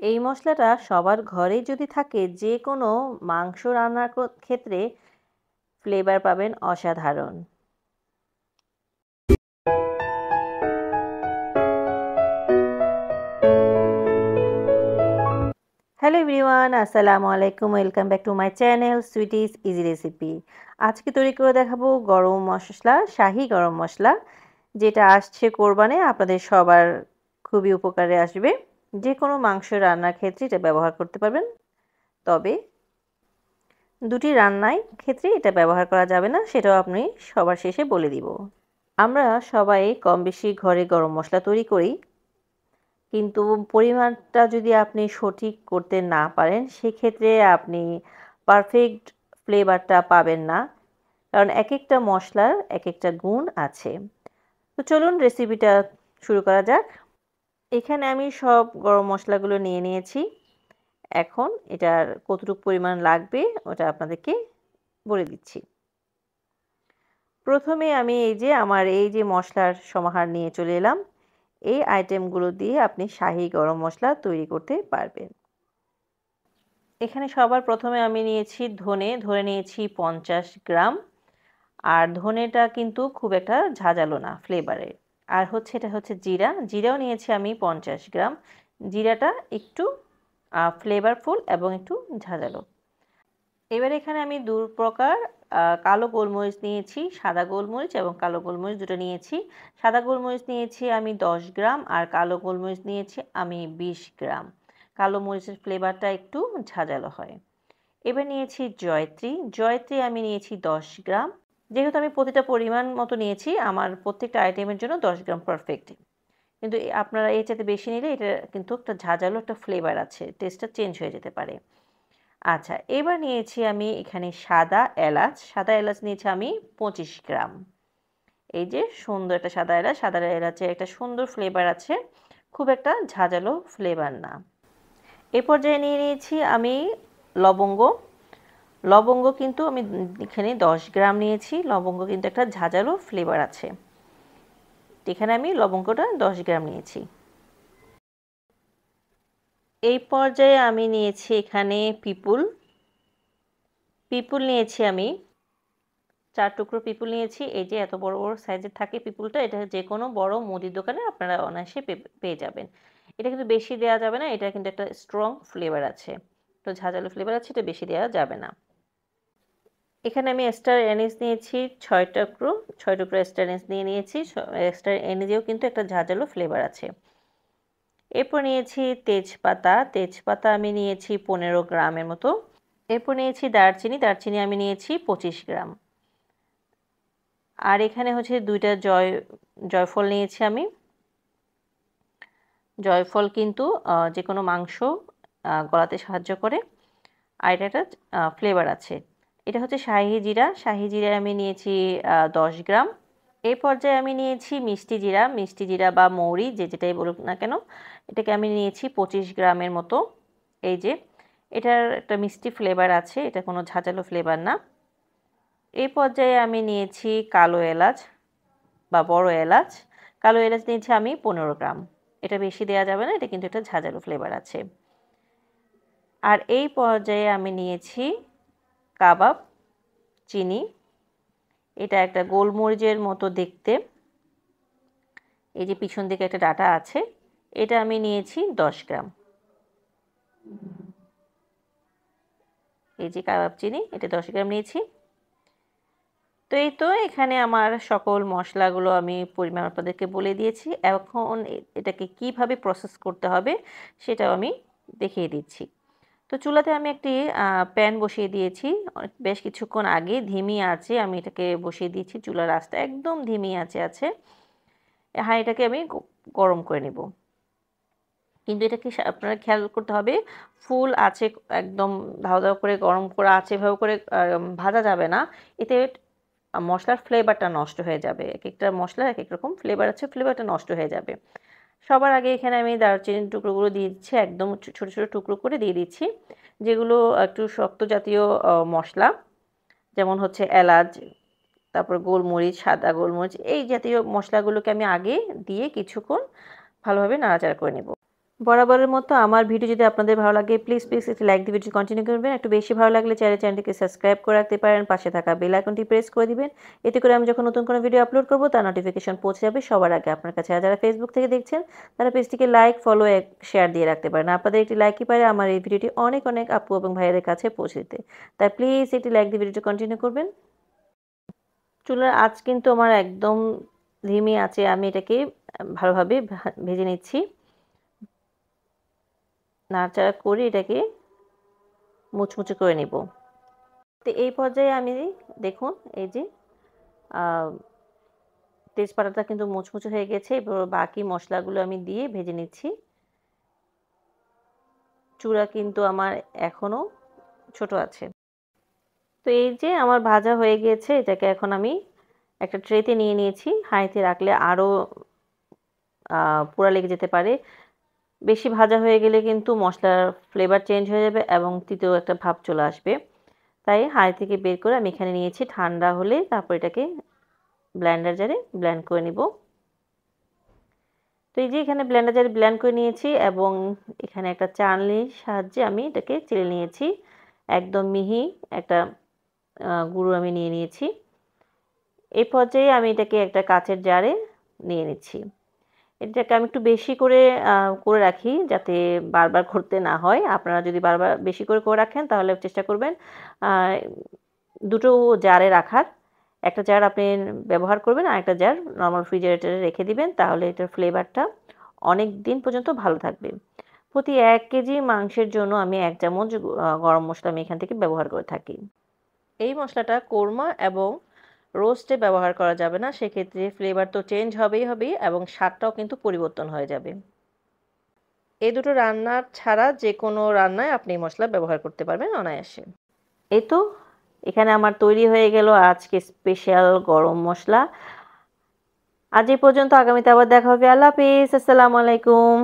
এই মশলাটা সবার ঘরেই যদি থাকে, যে কোনো মাংস রান্নার ক্ষেত্রে ফ্লেভার পাবেন অসাধারণ। হ্যালো এভরিওয়ান, আসসালামু আলাইকুম। Welcome back to my channel sweeties easy recipe. আজকে তৈরি করে দেখাবো গরম মশলা, শাহি গরম মশলা, যেটা আসছে কোরবানে আপনাদের সবার খুবই উপকারে আসবে। যে কোনো মাংস রান্নার ক্ষেত্রে এটা ব্যবহার করতে পারবেন, তবে দুটি রান্নায় ক্ষেত্রে এটা ব্যবহার করা যাবে না, সেটাও আপনি সবার শেষে বলে দিব। আমরা সবাই কম বেশি ঘরে গরম মশলা তৈরি করি, কিন্তু পরিমাণটা যদি আপনি সঠিক করতে না পারেন, সেক্ষেত্রে আপনি পারফেক্ট ফ্লেভারটা পাবেন না, কারণ এক একটা মশলার এক একটা গুণ আছে। তো চলুন রেসিপিটা শুরু করা যাক। এখানে আমি সব গরম মশলাগুলো নিয়ে নিয়েছি। এখন এটার কতটুকু পরিমাণ লাগবে ওটা আপনাদেরকে বলে দিচ্ছি। প্রথমে আমি আমার এই যে মশলার সমাহার নিয়ে চলে এলাম। এই আইটেমগুলো দিয়ে আপনি শাহি গরম মশলা তৈরি করতে পারবেন। এখানে সবার প্রথমে আমি নিয়েছি ধনে নিয়েছি 50 গ্রাম। আর ধনেটা কিন্তু খুব একটা ঝাঁঝালো না ফ্লেভারে। আর এটা হচ্ছে জিরাও নিয়েছি আমি 50 গ্রাম। জিরাটা একটু ফ্লেভারফুল এবং একটু ঝাঁঝালো। এবার এখানে আমি দু প্রকার কালো গোলমরিচ নিয়েছি, সাদা গোলমরিচ এবং কালো গোলমরিচ দুটো নিয়েছি। সাদা গোলমরিচ নিয়েছি আমি 10 গ্রাম আর কালো গোলমরিচ নিয়েছি আমি 20 গ্রাম। কালো মরিচের ফ্লেভারটা একটু ঝাঁঝালো হয়। এবার নিয়েছি জয়ত্রী আমি নিয়েছি 10 গ্রাম। যেহেতু আমি প্রতিটা পরিমাণ মতো নিয়েছি, আমার প্রত্যেকটা আইটেমের জন্য 10 গ্রাম পারফেক্ট। কিন্তু আপনারা এর চাইতে বেশি নিলে এটা কিন্তু একটা ঝাঁঝালো একটা ফ্লেভার আছে, টেস্টটা চেঞ্জ হয়ে যেতে পারে। আচ্ছা, এবার নিয়েছি আমি এখানে সাদা এলাচ নিয়েছি আমি 25 গ্রাম। এই যে সুন্দর একটা সাদা এলাচের একটা সুন্দর ফ্লেভার আছে, খুব একটা ঝাঁঝালো ফ্লেভার না। এ পর্যায়ে নিয়ে নিয়েছি আমি লবঙ্গ। লবঙ্গ কিন্তু আমি এখানে 10 গ্রাম নিয়েছি। লবঙ্গ কিন্তু একটা ঝাঁঝালো ফ্লেভার আছে, এখানে আমি লবঙ্গটা 10 গ্রাম নিয়েছি। এই পর্যায়ে আমি নিয়েছি এখানে পিপুল নিয়েছি আমি 4 টুকরো পিপুল নিয়েছি। এই যে এত বড় বড় সাইজের থাকে পিপুলটা, এটা যে কোনো বড় মুদির দোকানে আপনারা অনায়াসে পেয়ে যাবেন। এটা কিন্তু বেশি দেওয়া যাবে না, এটা কিন্তু একটা স্ট্রং ফ্লেভার আছে, তো ঝাঁঝালো ফ্লেভার আছে, এটা বেশি দেওয়া যাবে না। এখানে আমি স্টার অ্যানিস নিয়েছি 6 টুকরো স্টার অ্যানিস নিয়েছি। স্টার অ্যানিসেও কিন্তু একটা ঝাঁঝালো ফ্লেভার আছে। এরপর নিয়েছি তেজপাতা আমি নিয়েছি 15 গ্রামের মতো। এরপর নিয়েছি দারচিনি আমি নিয়েছি 25 গ্রাম। আর এখানে দুইটা জয়ফল নিয়েছি আমি। জয়ফল কিন্তু যে কোনো মাংস গলাতে সাহায্য করে, আর এটা একটা ফ্লেভার আছে। এটা হচ্ছে শাহি জিরা আমি নিয়েছি 10 গ্রাম। এই পর্যায়ে আমি নিয়েছি মিষ্টি জিরা বা মৌরি, যেটাই বলুক না কেন, এটাকে আমি নিয়েছি 25 গ্রামের মতো। এই যে এটার একটা মিষ্টি ফ্লেভার আছে, এটা কোনো ঝাঁঝালো ফ্লেভার না। এই পর্যায়ে আমি নিয়েছি কালো এলাচ বা বড় এলাচ। কালো এলাচ নিয়েছি আমি 15 গ্রাম। এটা বেশি দেওয়া যাবে না, এটা কিন্তু একটা ঝাঁঝালো ফ্লেভার আছে। আর এই পর্যায়ে আমি নিয়েছি কাবাব চিনি। এটা একটা গোলমরিচের মতো দেখতে, এই যে পিছন দিকে একটা ডাটা আছে, এটা আমি নিয়েছি 10 গ্রাম। এই যে কাবাব চিনি, এটা 10 গ্রাম নিয়েছি। তো এই তো এখানে আমার সকল মশলাগুলো আমি পরিমাণ আপনাদেরকে বলে দিয়েছি। এখন এটাকে কিভাবে প্রসেস করতে হবে সেটাও আমি দেখিয়ে দিচ্ছি। তো চুলাতে আমি একটি প্যান বসিয়ে দিয়েছি। বেশ কিছুক্ষণ আগে ধিমি আঁচে আমি এটাকে বসিয়ে দিয়েছি। চুলার আঁচটা একদম ধিমি আঁচে আছে। এটাকে আমি গরম করে নেব। কিন্তু এটাকে আপনারা খেয়াল করতে হবে, ফুল আছে একদম ধাও ধাও করে গরম করা আছে এভাবে করে ভাজা যাবে না। এতে মশলার ফ্লেভারটা নষ্ট হয়ে যাবে। একেকটা মশলার একেক রকম ফ্লেভার আছে, ফ্লেভারটা নষ্ট হয়ে যাবে। সবার আগে এখানে আমি দারচিনির টুকরোগুলো দিয়ে দিচ্ছি, একদম ছোট ছোট টুকরো করে দিয়ে দিচ্ছি। যেগুলো একটু শক্ত জাতীয় মশলা, যেমন এলাচ, তারপর গোলমরিচ, সাদা গোলমরিচ, এই জাতীয় মশলাগুলোকে আমি আগে দিয়ে কিছুক্ষণ ভালোভাবে নাড়াচাড়া করে নেব। বরাবরের মতো আমার ভিডিও যদি আপনাদের ভালো লাগে প্লিজ একটি লাইক দিয়ে ভিডিও কন্টিনিউ করবেন। একটু বেশি ভালো লাগলে চ্যানেলটিকে সাবস্ক্রাইব করে রাখতে পারেন, পাশে থাকা বেল আইকনটি প্রেস করে দিবেন। এতে করে আমি যখন নতুন কোনো ভিডিও আপলোড করব তার নোটিফিকেশন পৌঁছে যাবে সবার আগে আপনার কাছে। আর যারা ফেসবুক থেকে দেখছেন তারা পেজটিকে লাইক, ফলো, শেয়ার দিয়ে রাখতে পারেন। আপনাদের একটি লাইকই পারে আমার এই ভিডিওটি অনেক অনেক আপু এবং ভাইয়াদের কাছে পৌঁছে দিতে। তাই প্লিজ একটি লাইক দিয়ে ভিডিওটি কন্টিনিউ করবেন। চুলার আঁচ কিন্তু আমার একদম ধিমি আঁচে আমি এটাকে ভালোভাবে ভেজে নিচ্ছি। নাড়াচাড়া করে এটাকে মুচমুচে করে নিব। তো এই পর্যায়ে আমি দেখুন এই যে তেজপাতাটা কিন্তু মুচমুচে হয়ে গেছে। এবার বাকি মশলাগুলো আমি দিয়ে ভেজে নিচ্ছি। চূড়া কিন্তু আমার এখনো ছোট আছে। তো এই যে আমার ভাজা হয়ে গিয়েছে, এটাকে এখন আমি একটা ট্রেতে নিয়ে নিয়েছি। হাঁড়িতে রাখলে আরও পোড়া লেগে যেতে পারে। বেশি ভাজা হয়ে গেলে কিন্তু মশলার ফ্লেভার চেঞ্জ হয়ে যাবে এবং তিতো একটা ভাব চলে আসবে। তাই হাঁড়ি থেকে বের করে আমি এখানে নিয়েছি। ঠান্ডা হলে তারপর এটাকে ব্লেন্ডার জারে ব্লেন্ড করে নিব। তো এই যে এখানে ব্লেন্ডার জারে ব্লেন্ড করে নিয়েছি এবং এখানে একটা চালনির সাহায্যে আমি এটাকে চেলে নিয়েছি। একদম মিহি একটা গুঁড়ো আমি নিয়ে নিয়েছি। এই পর্যায়ে আমি এটাকে একটা কাচের জারে নিয়ে নিচ্ছি। এটাকে আমি একটু বেশি করে করে রাখি যাতে বারবার করতে না হয়। আপনারা যদি বারবার বেশি করে রাখেন তাহলে চেষ্টা করবেন দুটো জারে রাখার। একটা জার আপনি ব্যবহার করবেন আর একটা জার নরমাল রেফ্রিজারেটরে রেখে দিবেন, তাহলে এটার ফ্লেভারটা অনেক দিন পর্যন্ত ভালো থাকবে। প্রতি 1 কেজি মাংসের জন্য আমি 1 চামচ গরম মসলা আমি এখান থেকে ব্যবহার করে থাকি। এই মশলাটা কোরমা এবং রোস্টে ব্যবহার করা যাবে না, সেক্ষেত্রে ফ্লেভার তো চেঞ্জ হবেই এবং স্বাদটাও কিন্তু পরিবর্তন হয়ে যাবে। এই দুটো রান্নার ছাড়া যে কোনো রান্নায় আপনি এই মশলা ব্যবহার করতে পারবেন অনায়াসে। এই তো এখানে আমার তৈরি হয়ে গেল আজকে স্পেশাল গরম মশলা। আজ এই পর্যন্ত, আগামীতে আবার দেখা হবে। আল্লাহ হাফেজ, আসসালামু আলাইকুম।